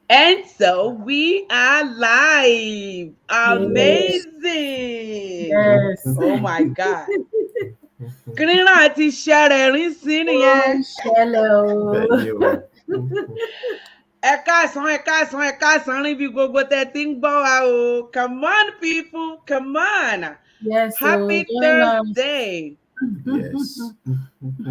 And so we are live. Yes. Amazing. Yes. Oh my God. Kírínà àti ṣẹ̀rẹ̀rín sí Oh, nìyẹn. hello. Benio. Ẹ káàsán, ẹ káàsán, ẹ káàsán níbi gbogbo tẹ́ ti ń gbọ́ wa o. Come on people, come on. Yes, Happy so join us. Thursday. Yes.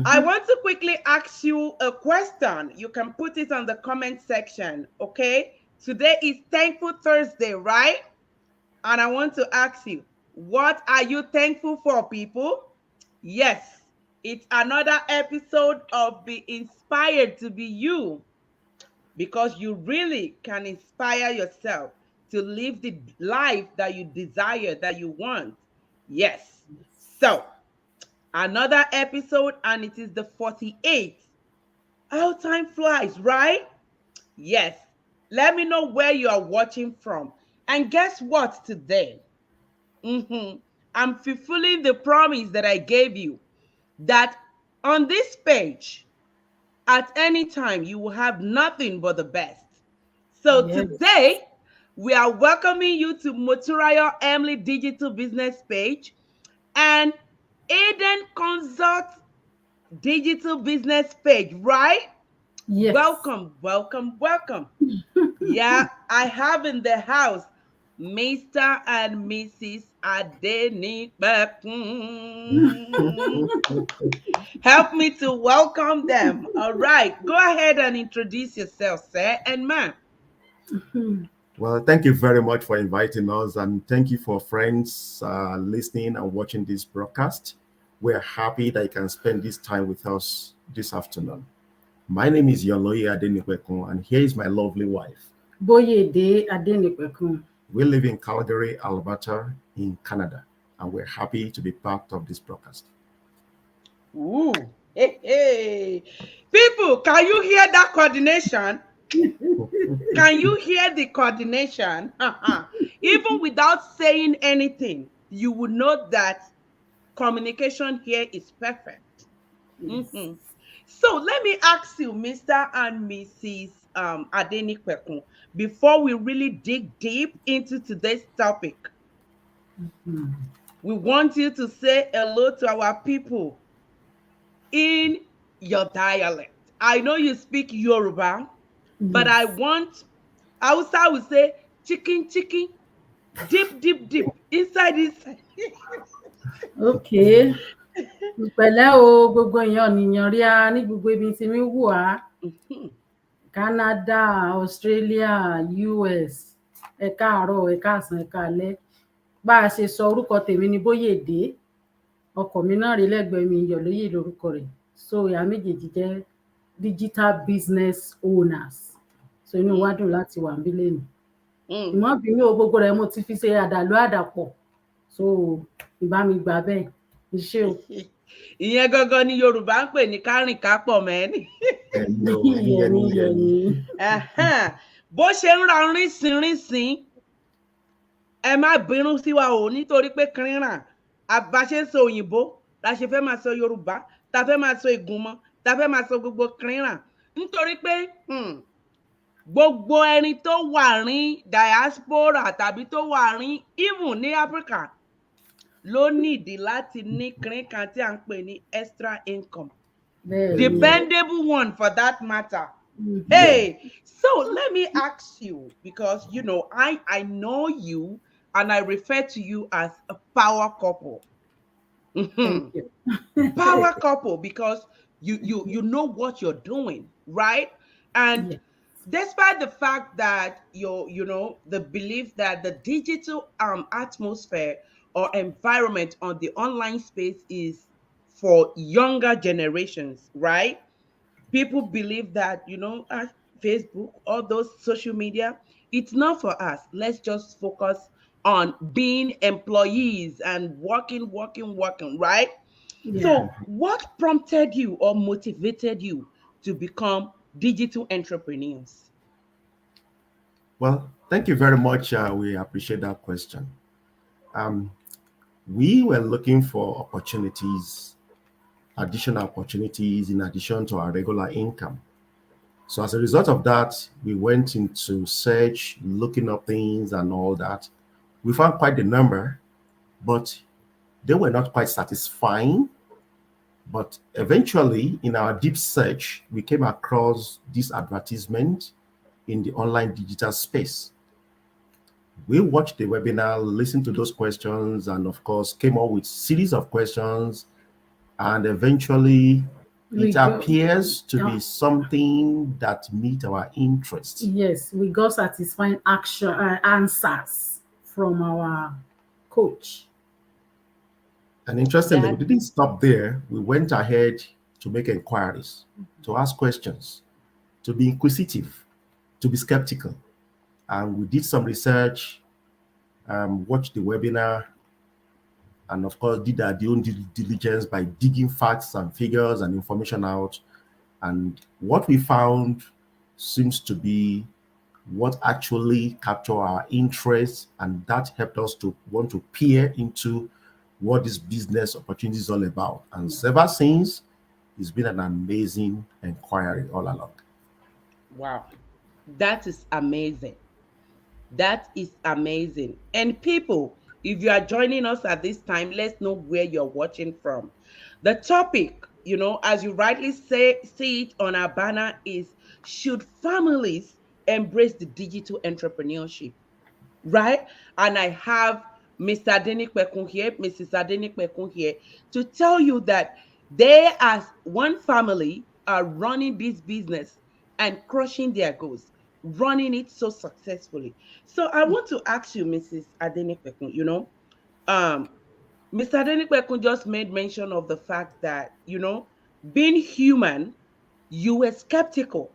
I want to quickly ask you a question. You can put it on the comment section, okay? Today is Thankful Thursday, right? And I want to ask you, what are you thankful for, people? Yes, it's another episode of Be Inspired to Be You because you really can inspire yourself to live the life that you desire, that you want. Yes. So, another episode, and it is the 48th. How time flies, right? Yes. Let me know where you are watching from. And guess what today? I'm fulfilling the promise that I gave you that on this page, at any time, you will have nothing but the best. So Yes. today, we are welcoming you to Moturayo Emily Digital Business page and Aiden Consult Digital Business page, right? Yes. Welcome, welcome, welcome. Yeah, I have in the house Mr. and Mrs. ADENIPEKUNS. Help me to welcome them. All right, go ahead and introduce yourself, sir and ma'am. Well, thank you very much for inviting us, and thank you for friends listening and watching this broadcast. We're happy that you can spend this time with us this afternoon. My name is Yoloye Adenipekun, and here is my lovely wife. Boyede Adenipekun. We live in Calgary, Alberta, in Canada, and we're happy to be part of this broadcast. Ooh, hey, hey. People, can you hear that coordination? Can you hear the coordination? Even without saying anything, you would know that communication here is perfect. Yes. Mhm. So let me ask you, Mr. and Mrs. Adenipekun, before we really dig deep into today's topic, we want you to say hello to our people in your dialect. I know you speak Yoruba, but I Yes. want Hausa will say chicken, chicken, deep, deep, deep, inside, inside. Okay. Pẹ̀lẹ́ o, gbogbo èèyàn nìyàn rí a ní gbogbo ibi tí mi wù á. Mhm. Canada, Australia, US. Ẹ káàárọ̀, ẹ káàsán, ẹ káalẹ́. Bá a ṣe sọ orúkọ tèmi ni Bóyèdé. Ọkọ mi náà rí lẹ́gbẹ̀ẹ́ mi, Ìyọ̀lóyè lórúkọ rẹ̀. So ìyá méjèèjì jẹ́ digital business owners. So inú wa dùn láti wà níbí lénìí. Ìmọ̀ bínú o, gbogbo rẹ̀ mo ti fi ṣe àdàlú àdàpọ̀. So ìbá mi gbà bẹ́ẹ̀. Iṣẹ́ o. Ìyẹn gangan ni Yorùbá ń pè ní kárìn kápọ̀ mẹ́ni. Benio, Yẹni yẹni. Bó ṣe ń ra rínsinrínsin, ẹ má bínú sí wa o nítorí pé kírìnràn bá ṣe ń sọ òyìnbó la ṣe fẹ́ máa sọ Yorùbá, ta fẹ́ máa sọ ìgúnmọ́, ta fẹ́ máa sọ gbogbo kírìnràn nítorí pé gbogbo ẹni tó wà ní diaspora tàbí tó wà ní even ní Africa ló nídìí láti ní kírín kan tí à ń pè ní extra income. Bẹ́ẹ̀ni. Dependable one for that matter. Hey, so let me ask you because you know I know you and I refer to you as a power couple. Thank you. Power couple because you know what you're doing, right? And Yes. despite the fact that you know the belief that the digital atmosphere or environment on the online space is for younger generations, right? People believe that Facebook, all those social media, it's not for us. Let's just focus on being employees and working, right? So Yeah. what prompted you or motivated you to become digital entrepreneurs? Well, thank you very much. We appreciate that question. Um, we were looking for opportunities, additional opportunities in addition to our regular income. So as a result of that, we went into search, looking up things and all that. We found quite a number, but they were not quite satisfying. But eventually, in our deep search, we came across this advertisement in the online digital space. We watched the webinar, listened to those questions, and of course, came up with series of questions. And eventually, We it got, appears to be yeah, something that meet our interest. yes, we got satisfying answers from our coach. And interestingly, we That didn't stop there. We went ahead to make inquiries, to ask questions, to be inquisitive, to be skeptical. And we did some research, watched the webinar, and of course did our own due diligence by digging facts and figures and information out. And what we found seems to be what actually captured our interest, and that helped us to want to peer into what this business opportunity is all about. And ever since, it's been an amazing inquiry all along. wow. That is amazing. That is amazing. And people, if you are joining us at this time, let's know where you're watching from. The topic, as you rightly see it on our banner, is should families embrace the digital entrepreneurship? Right? And I have Mr. ADENIPEKUNS here, Mrs. ADENIPEKUNS here to tell you that they, as one family, are running this business and crushing their goals, running it so successfully. So I want to ask you, Mrs. ADENIPEKUNS, um, Mr. ADENIPEKUNS just made mention of the fact that, being human, you were skeptical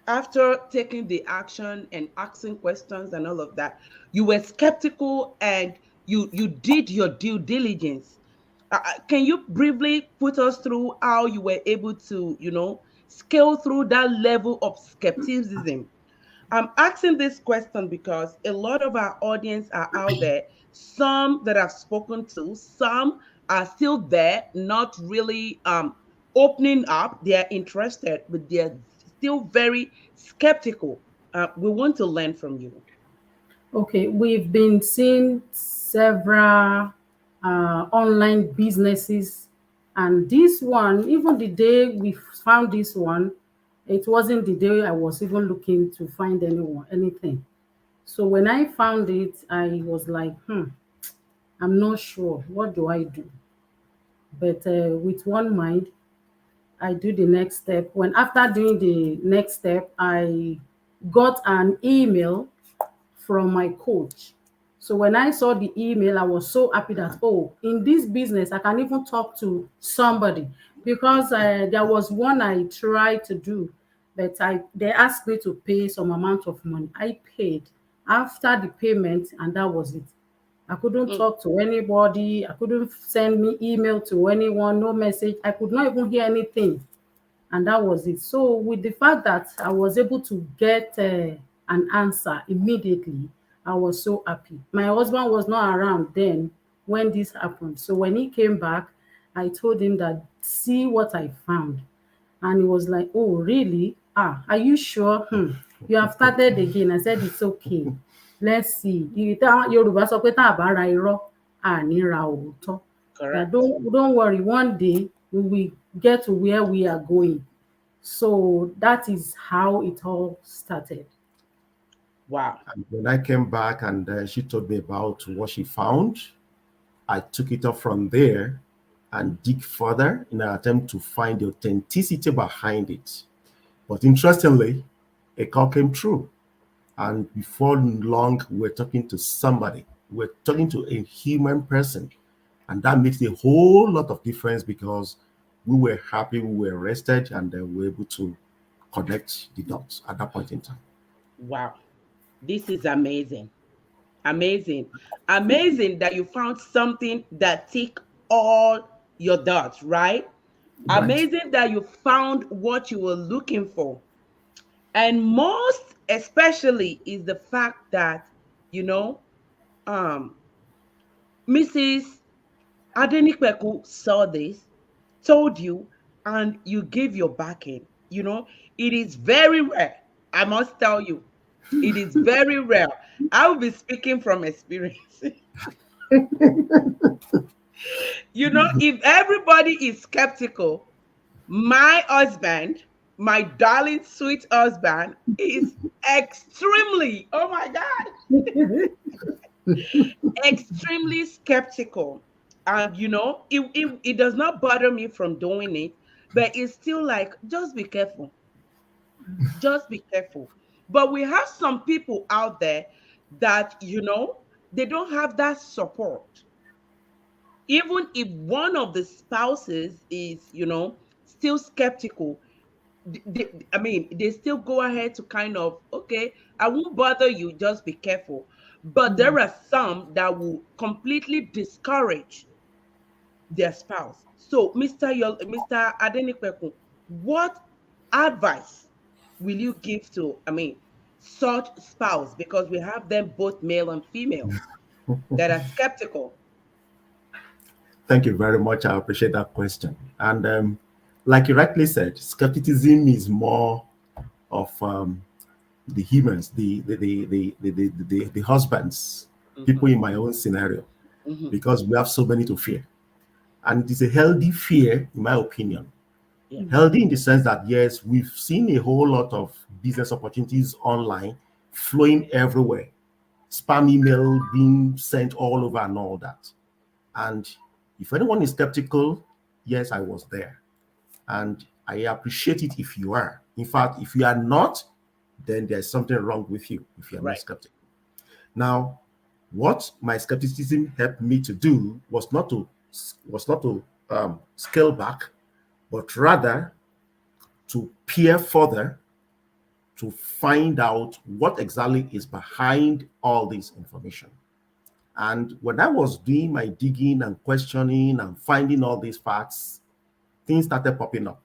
after taking the action and asking questions and all of that. You were skeptical and you did your due diligence. Can you briefly put us through how you were able to scale through that level of skepticism? I'm asking this question because a lot of our audience are out there, some that I've spoken to, some are still there, not really opening up. They're interested, but they're still very skeptical. We want to learn from you. Okay, we've been seeing several online businesses, and this one, even the day we found this one, it wasn't the day I was even looking to find anything. So when I found it, I was like, I'm not sure. What do I do? But with one mind, I do the next step. When after doing the next step, I got an email from my coach. So when I saw the email, I was so happy that, oh, in this business, I can even talk to somebody, because there was one I tried to do, but they asked me to pay some amount of money. I paid after the payment, and that was it. I couldn't Mm. talk to anybody. I couldn't send me email to anyone, no message. I could not even hear anything, and that was it. So with the fact that I was able to get an answer immediately, I was so happy. My husband was not around then when this happened. So when he came back, I told him that, see what I found. And he was like, oh, really? Ah, are you sure? You have started again. I said, it's okay. Let's see. Yorùbá sọ pé tá a bá ra irọ́, àní ra òótọ́. That Correct. don't worry, one day we will get to where we are going. So that is how it all started. Wow. And when I came back and she told me about what she found, I took it up from there and dig further in an attempt to find the authenticity behind it. But interestingly, a call came through. And before long, we're talking to somebody. We're talking to a human person. And that makes a whole lot of difference because we were happy, we were rested, and we were able to connect the dots at that point in time. Wow. This is amazing. Amazing. Amazing that you found something that tick all your dots, right? Right. Amazing that you found what you were looking for. And most especially is the fact that, you know, um, Mrs. ADENIPEKUNS saw this, told you, and you gave your backing. it is very rare. I must tell you, it is very rare. I will be speaking from experience. If everybody is skeptical, my husband, my darling, sweet husband, is extremely, oh my God, extremely skeptical. And, it does not bother me from doing it, but it's still like, just be careful. Just be careful. But we have some people out there that, they don't have that support. Even if one of the spouses is, still skeptical, they still go ahead to kind of, okay, I won't bother you, just be careful. But there are some that will completely discourage their spouse. So, Mr. Adenipekun, what advice will you give to, such spouse? Because we have them both male and female that are skeptical. Thank you very much. I appreciate that question. And like you rightly said, skepticism is more of the humans, the husbands, people in my own scenario, because we have so many to fear. And it is a healthy fear, in my opinion. Yeah. Healthy in the sense that, yes, we've seen a whole lot of business opportunities online flowing everywhere, spam email being sent all over and all that. And if anyone is skeptical, yes, I was there. And I appreciate it if you are. In fact, if you are not, then there's something wrong with you if you're not skeptical. Now, what my skepticism helped me to do was not to scale back, but rather to peer further to find out what exactly is behind all this information. And when I was doing my digging and questioning and finding all these facts, things started popping up.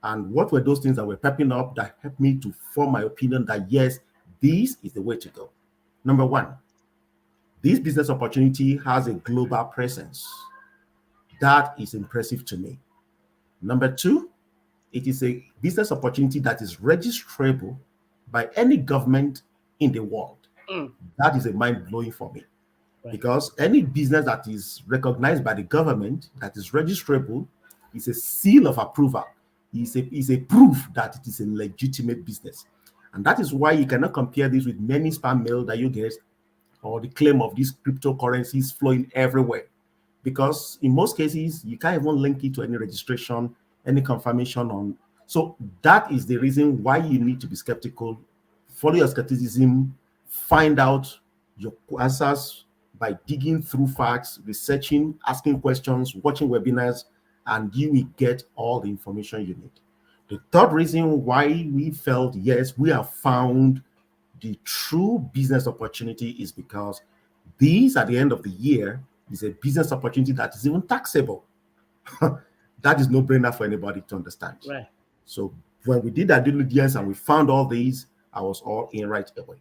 And what were those things that were popping up that helped me to form my opinion that, yes, this is the way to go? Number one, this business opportunity has a global presence. That is impressive to me. Number two, it is a business opportunity that is registrable by any government in the world. That is a mind-blowing for me. Because any business that is recognized by the government, that is registrable, is a seal of approval. Is a proof that it is a legitimate business. And that is why you cannot compare this with many spam mail that you get, or the claim of these cryptocurrencies flowing everywhere. Because in most cases, you can't even link it to any registration, any confirmation on. So that is the reason why you need to be skeptical. Follow your skepticism, find out your answers by digging through facts, researching, asking questions, watching webinars, and you will get all the information you need. The third reason why we felt, yes, we have found the true business opportunity is because these, at the end of the year, is a business opportunity that is even taxable. That is no brainer for anybody to understand. Right. So when we did that due diligence and we found all these, I was all in right away.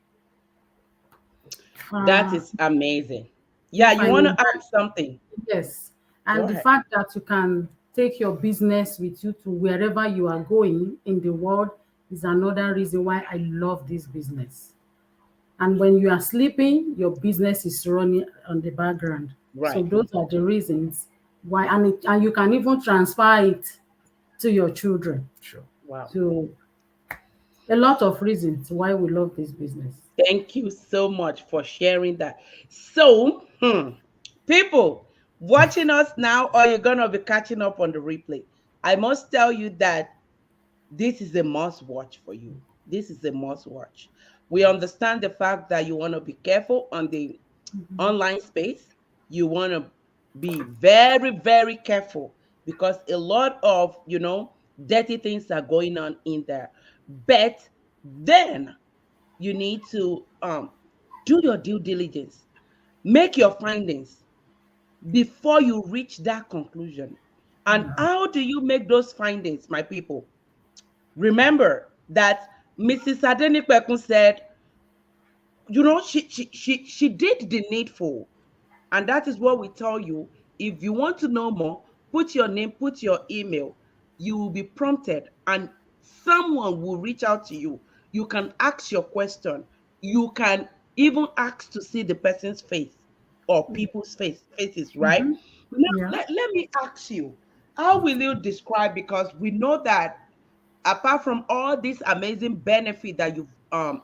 That is amazing. Yeah, you want to add something? Yes. And the fact that you can take your business with you to wherever you are going in the world is another reason why I love this business. And when you are sleeping, your business is running on the background. Right. So those are the reasons why, and you can even transfer it to your children. Sure. Wow. So a lot of reasons why we love this business. Thank you so much for sharing that. So, people watching us now, or you're going to be catching up on the replay, I must tell you that this is a must watch for you. This is a must watch. We understand the fact that you want to be careful on the online space. You want to be very, very careful because a lot of, dirty things are going on in there. But then you need to do your due diligence, make your findings before you reach that conclusion. And how do you make those findings, my people? Remember that Mrs. Adenipekun said, she did the needful. And that is what we tell you. If you want to know more, put your name, put your email. You will be prompted. And someone will reach out to you. You can ask your question. You can even ask to see the person's face or people's faces, right? Mm-hmm. Now, Yeah. let me ask you, how will you describe, because we know that apart from all this amazing benefit that you've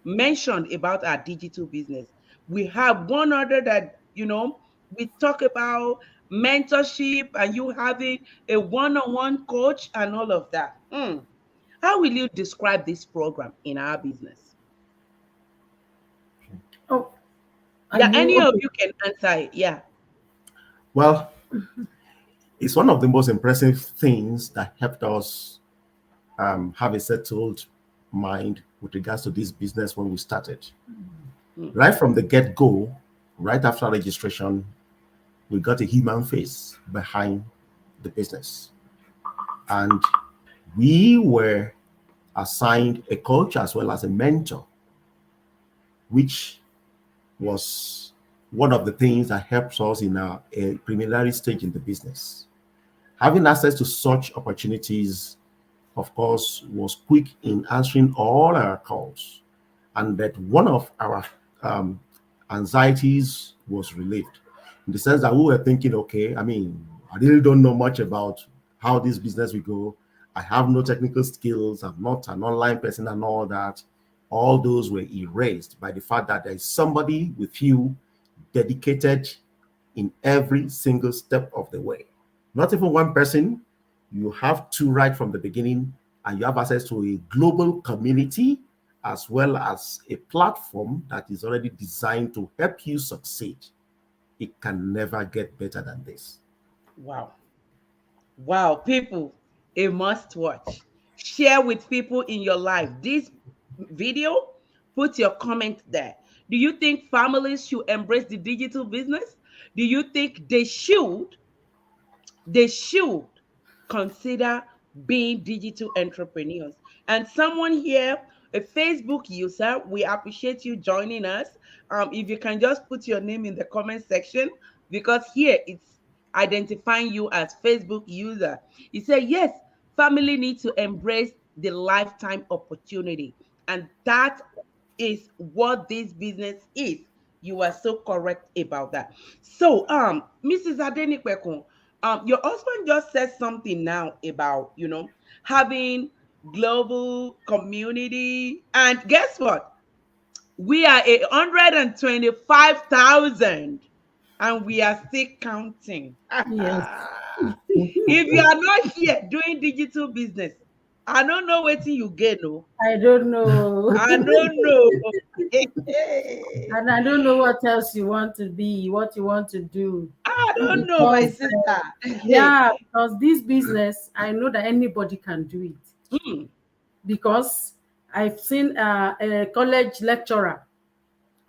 mentioned about our digital business, we have one other that, we talk about mentorship and you having a one-on-one coach and all of that. How will you describe this program in our business? Oh, are Yeah, you any of okay? you can answer it. Yeah. Well, it's one of the most impressive things that helped us have a settled mind with regards to this business when we started. Mm. Right from the get-go, right after registration, we got a human face behind the business. And we were assigned a coach as well as a mentor, which was one of the things that helps us in our preliminary stage in the business. Having access to such opportunities, of course, was quick in answering all our calls, and that one of our um, anxieties was relieved in the sense that we were thinking, okay, I mean, I really don't know much about how this business will go. I have no technical skills. I'm not an online person and all that. All those were erased by the fact that there is somebody with you dedicated in every single step of the way. Not even one person. You have two right from the beginning, and you have access to a global community as well as a platform that is already designed to help you succeed. It can never get better than this. Wow. Wow, people, a must watch. Share with people in your life. This video, put your comment there. Do you think families should embrace the digital business? Do you think they should consider being digital entrepreneurs? And someone here, a Facebook user, we appreciate you joining us. If you can just put your name in the comment section, because here it's identifying you as Facebook user. He said, yes, family need to embrace the lifetime opportunity. And that is what this business is. You are so correct about that. So, Mrs. Adenipekun, your husband just said something now about, having global community. And guess what? We are 125,000 and we are still counting. Yes. If you are not here doing digital business, I don't know what you get, no. I don't know. I don't know. And I don't know what else you want to be, what you want to do. I don't know, my Because, sister. yeah, because this business, I know that anybody can do it. Hmm. Because I've seen a college lecturer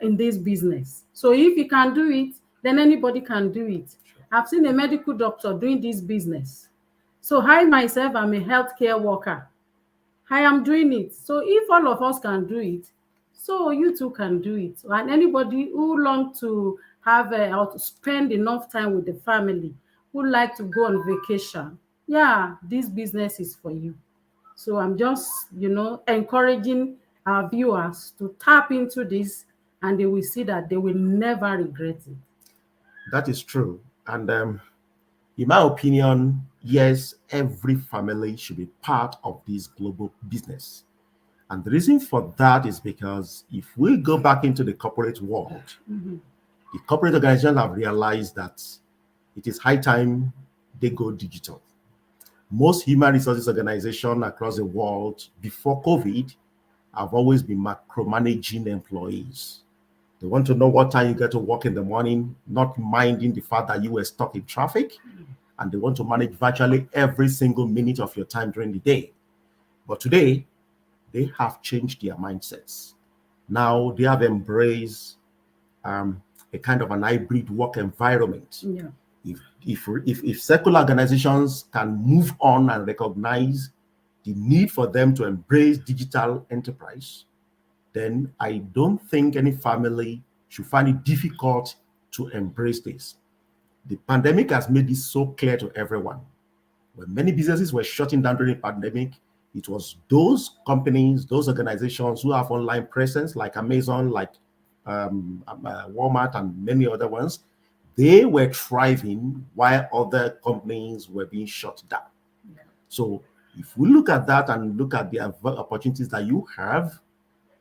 in this business. So if you can do it, then anybody can do it. I've seen a medical doctor doing this business. So I myself am a healthcare worker. I am doing it. So if all of us can do it, so you too can do it. And anybody who long to have or to spend enough time with the family, who like to go on vacation, yeah, this business is for you. So I'm just, encouraging our viewers to tap into this, and they will see that they will never regret it. That is true. And in my opinion, yes, every family should be part of this global business. And the reason for that is because if we go back into the corporate world, the corporate organizations have realized that it is high time they go digital. Most human resources organizations across the world before COVID have always been micromanaging employees. They want to know what time you get to work in the morning, not minding the fact that you were stuck in traffic. And they want to manage virtually every single minute of your time during the day. But today, they have changed their mindsets. Now they have embraced a kind of an hybrid work environment. Yeah. If secular organizations can move on and recognize the need for them to embrace digital enterprise, then I don't think any family should find it difficult to embrace this. The pandemic has made this so clear to everyone. When many businesses were shutting down during the pandemic, It was those companies, those organizations who have online presence like Amazon, like Walmart, and many other ones. They were thriving while other companies were being shut down. Yeah. So if we look at that and look at the opportunities that you have,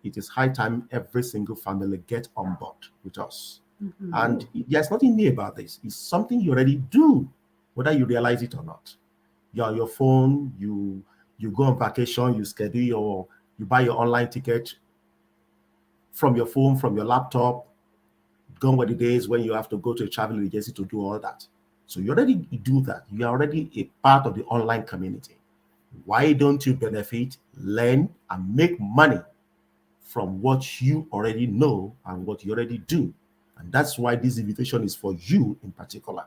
it is high time every single family get on board with us. Mm-hmm. And there's nothing new about this. It's something you already do, whether you realize it or not. You're on your phone, you go on vacation, you buy your online ticket from your phone, from your laptop. Gone were the days when you have to go to a travel agency to do all that. So you already do that. You are already a part of the online community. Why don't you benefit, learn, and make money from what you already know and what you already do? And that's why this invitation is for you in particular.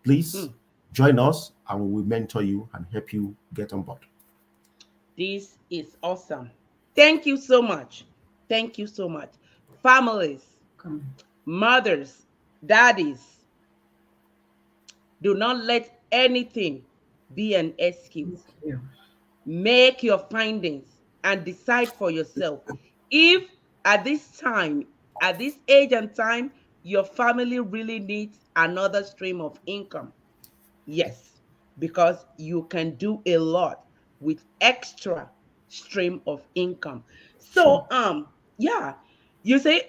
Please join us and we will mentor you and help you get on board. This is awesome. Thank you so much. Thank you so much. Families, mothers, daddies, do not let anything be an excuse. Make your findings and decide for yourself. If at this time, at this age and time, your family really needs another stream of income, yes, because you can do a lot with extra stream of income. So, yeah, you say,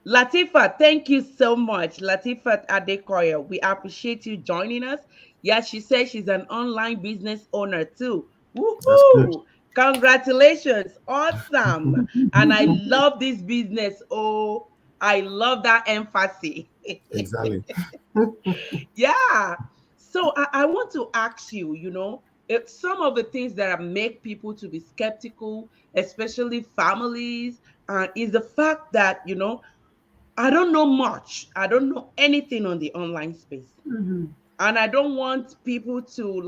Latifa, thank you so much. Latifa Adekoya, we appreciate you joining us. Yeah, she says she's an online business owner too. Woohoo! Congratulations. Awesome. And I love this business. Oh, I love that emphasis. Exactly. Yeah. So I want to ask you, if some of the things that make people to be skeptical, especially families, is the fact that, I don't know much. I don't know anything on the online space. Mm-hmm. And I don't want people to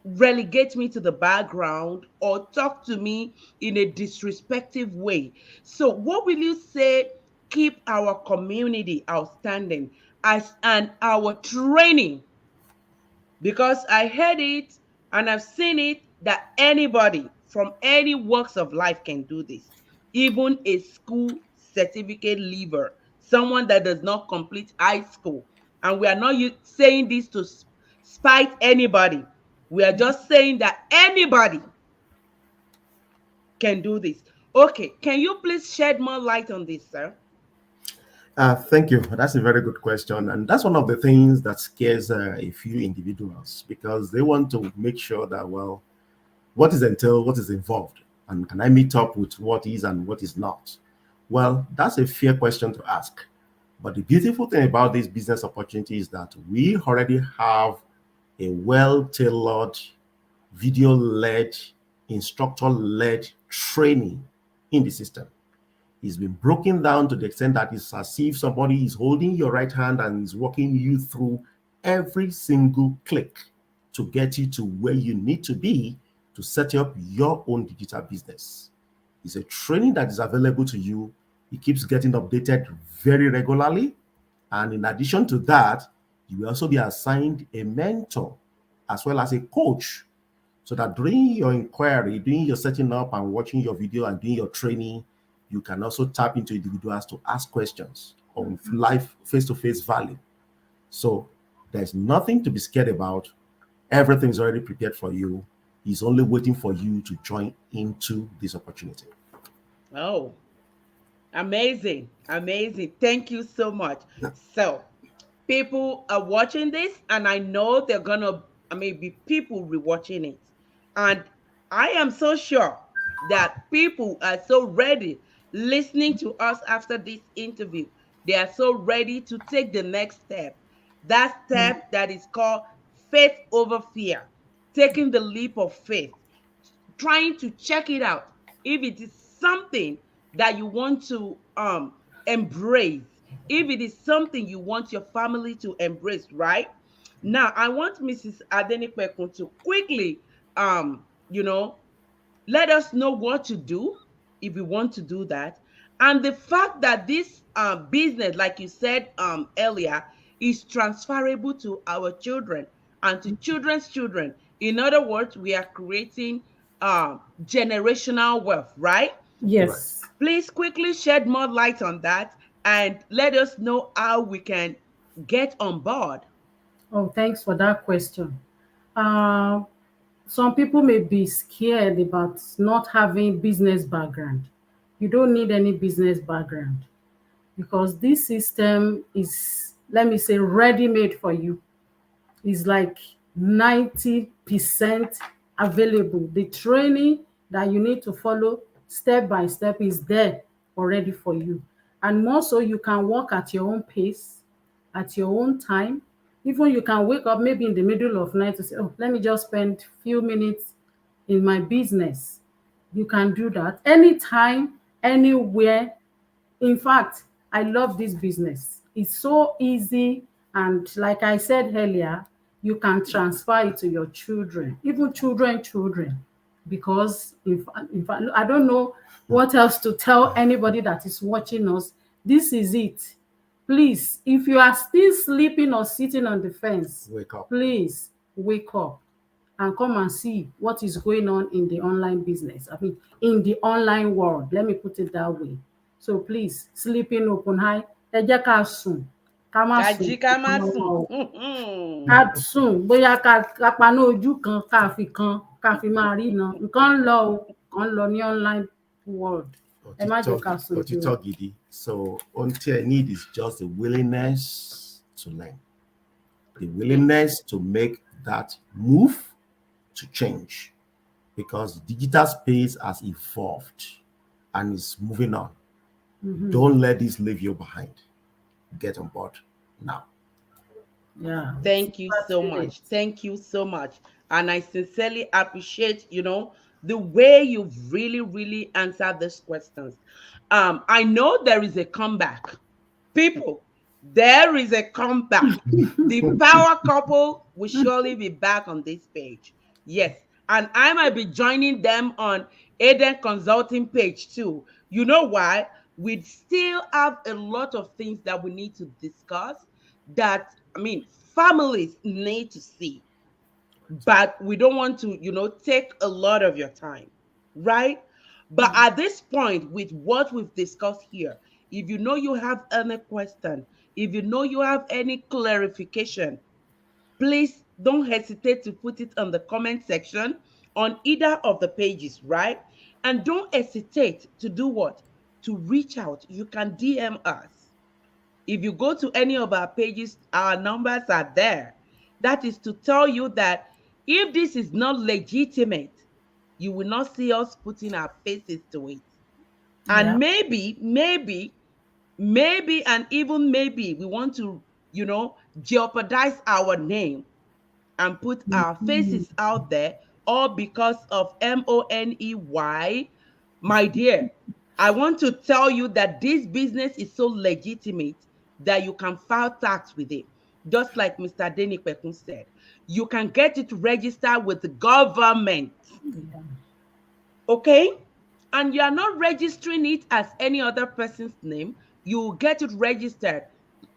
relegate me to the background or talk to me in a disrespectful way. So what will you say keep our community outstanding and our training? Because I heard it and I've seen it that anybody from any walks of life can do this. Even a school certificate leaver, someone that does not complete high school. And we are not saying this to spite anybody. We are just saying that anybody can do this. Okay, can you please shed more light on this, sir? Thank you. That's a very good question. And that's one of the things that scares a few individuals because they want to make sure that, well, what is entailed, what is involved, and can I meet up with what is and what is not? Well, that's a fair question to ask. But the beautiful thing about this business opportunity is that we already have a well-tailored, video-led, instructor-led training in the system. It's been broken down to the extent that it's as if somebody is holding your right hand and is walking you through every single click to get you to where you need to be to set up your own digital business. It's a training that is available to you. It keeps getting updated very regularly. And in addition to that, you will also be assigned a mentor as well as a coach so that during your inquiry, during your setting up and watching your video and doing your training, you can also tap into individuals to ask questions on live face-to-face value. So there's nothing to be scared about. Everything's already prepared for you. It's only waiting for you to join into this opportunity. Oh, amazing. Amazing. Thank you so much. So people are watching this and I know they're going to, be people rewatching it. And I am so sure that people are so ready listening to us after this interview. They are so ready to take the next step. That step that is called faith over fear, taking the leap of faith, trying to check it out. If it is something that you want to embrace, if it is something you want your family to embrace, right? Now, I want Mrs. Adenipekun to quickly, let us know what to do if you want to do that. And the fact that this business, like you said earlier, is transferable to our children. and to children's children. In other words, we are creating generational wealth, right? Right. Yes. Please quickly shed more light on that and let us know how we can get on board. Oh, thanks for that question. Uh, some people may be scared about not having business background. You don't need any business background because this system is, let me say, ready made for you. Is like 90% available. The training that you need to follow step by step is there already for you. And more so, you can work at your own pace, at your own time. Even you can wake up maybe in the middle of night to say, oh, let me just spend few minutes in my business. You can do that anytime, anywhere. In fact, I love this business. It's so easy. And like I said earlier, you can transfer it to your children, even children, because in fact, I don't know what else to tell anybody that is watching us. This is it. Please, if you are still sleeping or sitting on the fence, Wake up. please wake up and come and see what is going on in the online business. I mean, in the online world. Let me put it that way. So please, sleeping open eye. Ẹ jẹ́ ká sùn, ká má sùn Kajikamasu. ká sùn bóyá ká paná ojú kan ká fi máa rína. Nǹkan ń lọ o, nǹkan ń lọ ní online world. Ẹ má jẹ́ ká sùn jù. Otito gidi. So until I need is just the willingness to learn, the willingness to make that move to change, because digital space has evolved and is moving on. Don't let this leave you behind. Get on board now. Yeah. Thank you so much. Thank you so much. And I sincerely appreciate, the way you've really, really answered these questions. I know there is a comeback. People, there is a comeback. The power couple will surely be back on this page. Yes. And I might be joining them on Eden Consulting page too. You know why? We still have a lot of things that we need to discuss that, families need to see. But we don't want to, take a lot of your time, right? But at this point, with what we've discussed here, if you know you have any question, if you know you have any clarification, please don't hesitate to put it on the comment section on either of the pages, right? And don't hesitate to do what? To reach out. You can DM us. If you go to any of our pages, our numbers are there. That is to tell you that if this is not legitimate, you will not see us putting our faces to it. Yeah. And maybe, and even maybe we want to, jeopardize our name and put our faces out there, all because of money. My dear, I want to tell you that this business is so legitimate that you can file tax with it. Just like Mr. ADENIPEKUNS said, you can get it registered with the government. Okay? And you are not registering it as any other person's name. You will get it registered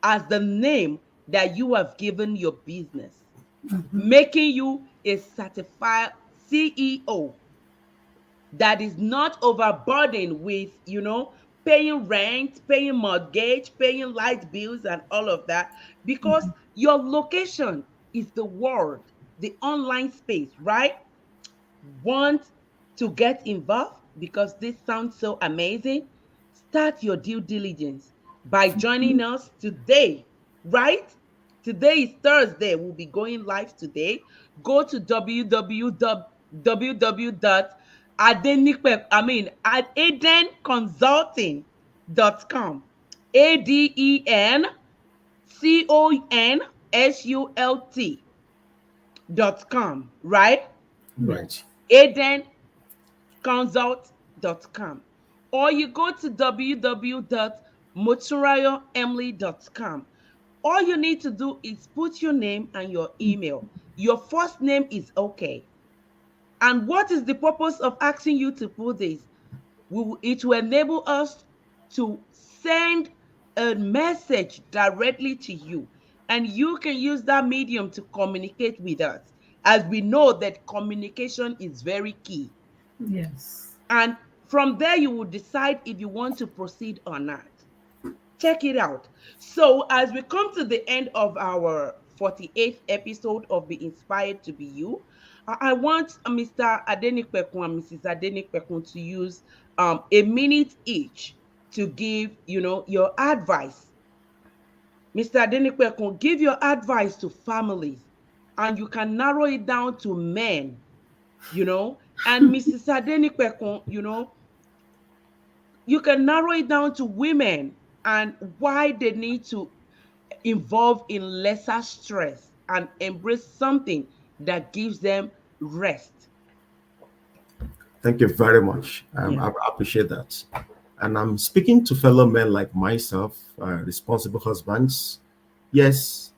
as the name that you have given your business, making you a certified CEO that is not overburdened with, paying rent, paying mortgage, paying light bills, and all of that, because your location is the world, the online space, right? Want to get involved because this sounds so amazing? Start your due diligence by joining us today, right? Today is Thursday. We'll be going live today. Go to adenconsulting.com. ADENCONSULT.com, right? Right. ADENConsult.com. Or you go to www.moturayoemily.com. All you need to do is put your name and your email. Your first name is okay. And what is the purpose of asking you to put this? It will enable us to send a message directly to you. And you can use that medium to communicate with us, as we know that communication is very key. Yes. And from there, you will decide if you want to proceed or not. Check it out. So, as we come to the end of our 48th episode of Be Inspired to Be You, I want Mr. Adenipekun and Mrs. Adenipekun to use a minute each to give, your advice. Mr. Adenipekun, give your advice to families, and you can narrow it down to men, and Mrs. Adenipekun, you can narrow it down to women and why they need to involve in lesser stress and embrace something that gives them rest. Thank you very much. Yeah. I appreciate that. And I'm speaking to fellow men like myself, responsible husbands. Yes,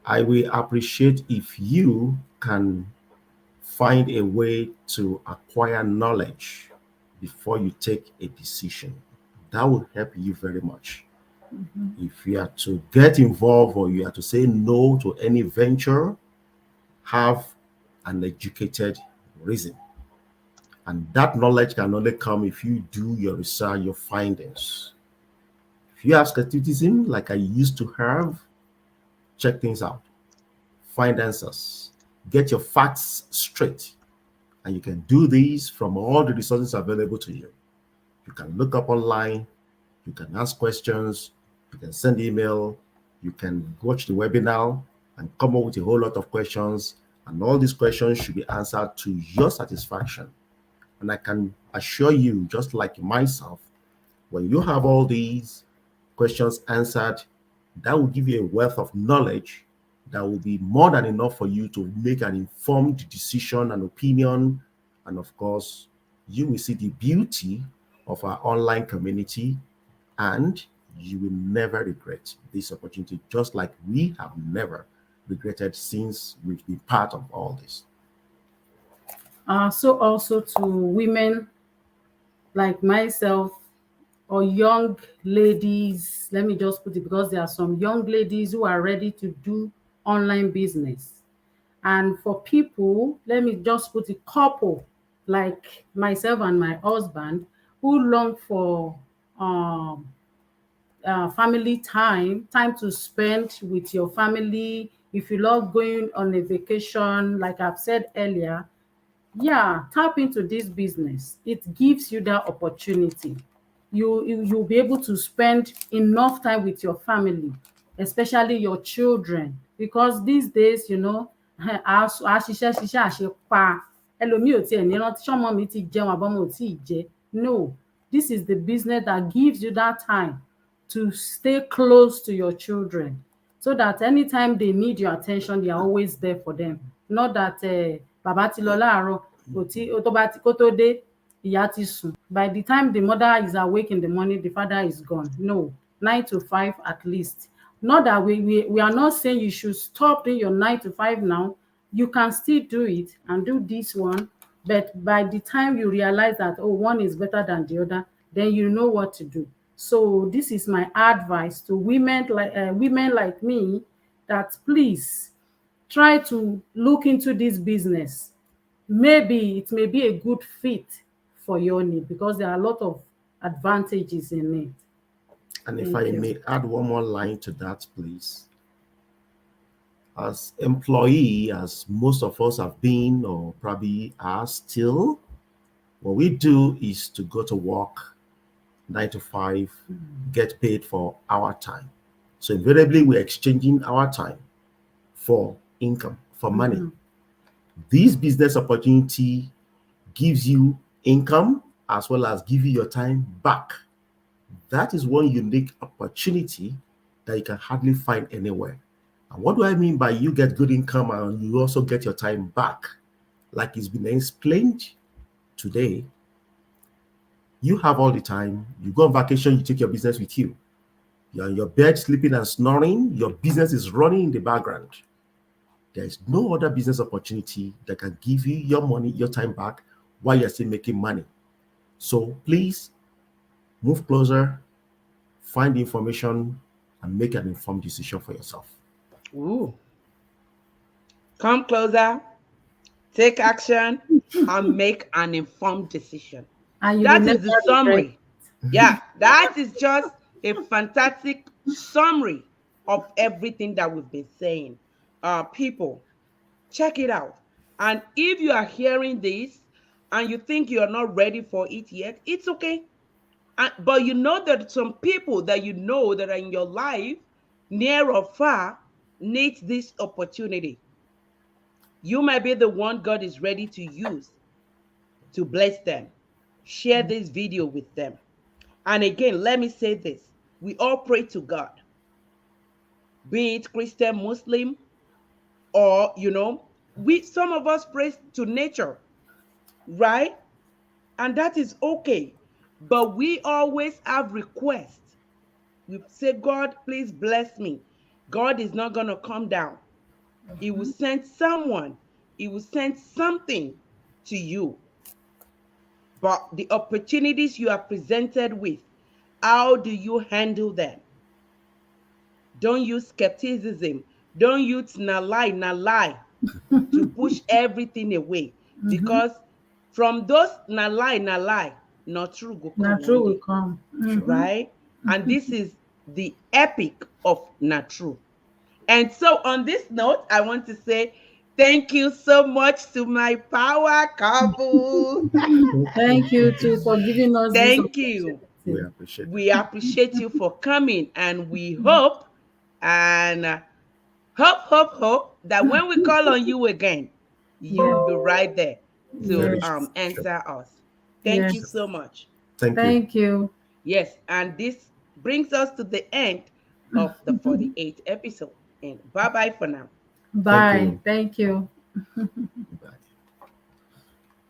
I will appreciate if you can find a way to acquire knowledge before you take a decision. That will help you very much. If you are to get involved or you are to say no to any venture, have an educated reason. And that knowledge can only come if you do your research, your findings. If you have skepticism, like I used to have, check things out, find answers, get your facts straight. And you can do these from all the resources available to you. You can look up online, you can ask questions, you can send email, you can watch the webinar and come up with a whole lot of questions. And all these questions should be answered to your satisfaction. And I can assure you, just like myself, when you have all these questions answered, that will give you a wealth of knowledge that will be more than enough for you to make an informed decision and opinion. And of course, you will see the beauty of our online community, and you will never regret this opportunity, just like we have never regretted since we've been part of all this. So also to women like myself or young ladies, let me just put it, because there are some young ladies who are ready to do online business. And for people, let me just put it, couple like myself and my husband who long for family time to spend with your family. If you love going on a vacation, like I've said earlier, yeah, tap into this business. It gives you that opportunity. You'll be able to spend enough time with your family, especially your children, because these days, a ṣiṣẹ́ ṣiṣẹ́ àṣepa, ẹlòmíì ò tiẹ̀ ní rántí ṣọ́mọ mi ti jẹun àbọ́mọ ò tíì jẹ. No, this is the business that gives you that time to stay close to your children, so that anytime they need your attention, they are always there for them. Not that bàbá ti lọ láàárọ̀, kó tó dé ìyá ti sùn. By the time the mother is awake in the morning, the father is gone. No, 9 to 5 at least. Not that we are not saying you should stop doing your 9 to 5 now. You can still do it and do this one, but by the time you realize that, oh, one is better than the other, then you know what to do. So this is my advice to women like me, that please try to look into this business. Maybe it may be a good fit for your need, because there are a lot of advantages in it. And if I may add one more line to that, please. As employee, as most of us have been or probably are still, what we do is to go to work 9 to 5, get paid for our time. So invariably, we're exchanging our time for income, for money. This business opportunity gives you income as well as give you your time back. That is one unique opportunity that you can hardly find anywhere. And what do I mean by you get good income and you also get your time back? Like it's been explained today, you have all the time. You go on vacation, you take your business with you. You're on your bed sleeping and snoring, your business is running in the background. There is no other business opportunity that can give you your money, your time back while you're still making money. So please move closer, find the information, and make an informed decision for yourself. Ooh. Come closer, take action, and make an informed decision. And you will That never is the regret. summary. Yeah, that is just a fantastic summary of everything that we've been saying. People, check it out. And if you are hearing this and you think you are not ready for it yet, it's okay. But you know that some people that you know that are in your life, near or far, needs this opportunity. You might be the one God is ready to use to bless them. Share this video with them. And again, let me say this. We all pray to God, be it Christian, Muslim, or, some of us pray to nature, right? And that is okay. But we always have requests. We say, God, please bless me. God is not going to come down. He will send someone, He will send something to you. But the opportunities you are presented with, how do you handle them? Don't use skepticism. Don't use na lie to push everything away. Because from those na lie, not true go come Not true one will day, come. right? And this is the epic of not true. And so on this note, I want to say thank you so much to my power couple. Thank you too for giving us this Thank you. We opportunity. appreciate it. We appreciate you for coming, and we hope and hope that when we call on you again, you Yeah. will be right there to Very Yes. sure. answer us. Thank you Yes. so much. Thank you. Thank you. Yes, and this brings us to the end of the 48th episode. And bye bye for now. Thank Bye. you. Thank you.